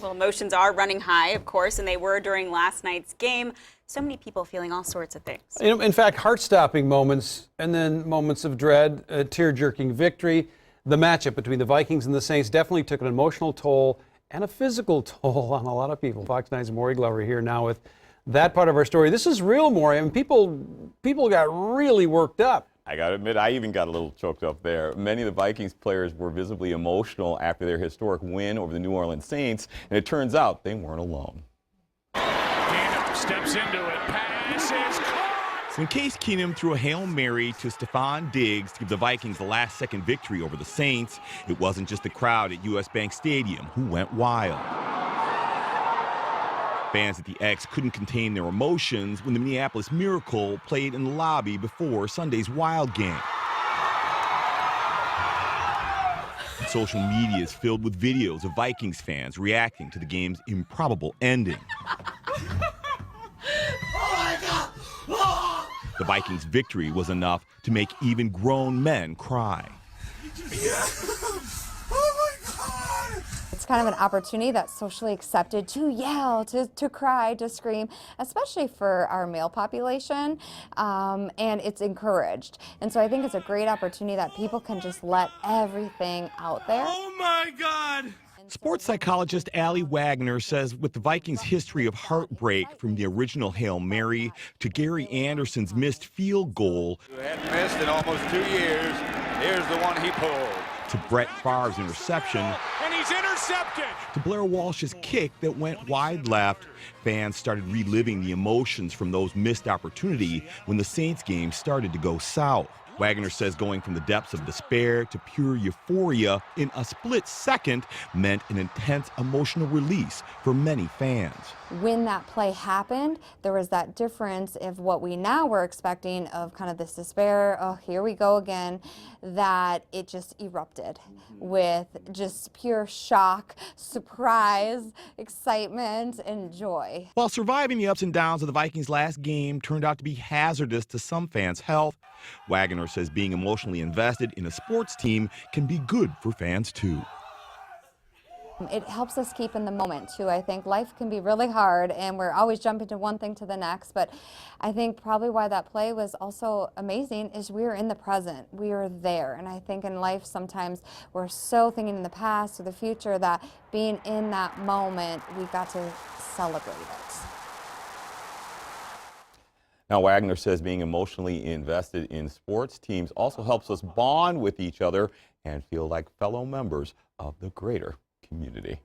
Well, emotions are running high, of course, and they were during last night's game. So many people feeling all sorts of things. In fact, heart-stopping moments and then moments of dread, a tear-jerking victory. The matchup between the Vikings and the Saints definitely took an emotional toll and a physical toll on a lot of people. Fox 9's Maury Glover here now with that part of our story. This is real, Maury. I mean, people got really worked up. I got to admit, I even got a little choked up there. Many of the Vikings players were visibly emotional after their historic win over the New Orleans Saints, and it turns out they weren't alone. Steps into it, pass is caught! When Case Keenum threw a Hail Mary to Stephon Diggs to give the Vikings the last-second victory over the Saints, it wasn't just the crowd at U.S. Bank Stadium who went wild. Fans at the X couldn't contain their emotions when the Minneapolis Miracle played in the lobby before Sunday's Wild game. Social media is filled with videos of Vikings fans reacting to the game's improbable ending. The Vikings' victory was enough to make even grown men cry. It's kind of an opportunity that's socially accepted to yell, to cry, to scream, especially for our male population, and it's encouraged. And so I think it's a great opportunity that people can just let everything out there. Oh my God! Sports psychologist Allie Wagner says with the Vikings' history of heartbreak, from the original Hail Mary to Gary Anderson's missed field goal, who hadn't missed in almost 2 years, here's the one he pulled, to Brett Favre's interception, And he's intercepted! to Blair Walsh's kick that went wide left, fans started reliving the emotions from those missed opportunities when the Saints game started to go south. Wagner says going from the depths of despair to pure euphoria in a split second meant an intense emotional release for many fans. When that play happened, there was that difference of what we now were expecting of kind of this despair, oh, here we go again, that it just erupted with just pure shock, surprise, excitement, and joy. While surviving the ups and downs of the Vikings' last game turned out to be hazardous to some fans' health, Wagner says being emotionally invested in a sports team can be good for fans too. It helps us keep in the moment too. I think life can be really hard and we're always jumping to one thing to the next, but I think probably why that play was also amazing is we were in the present. We were there, and I think in life sometimes we're so thinking in the past or the future that being in that moment, we got to celebrate it. Now, Wagner says being emotionally invested in sports teams also helps us bond with each other and feel like fellow members of the greater community.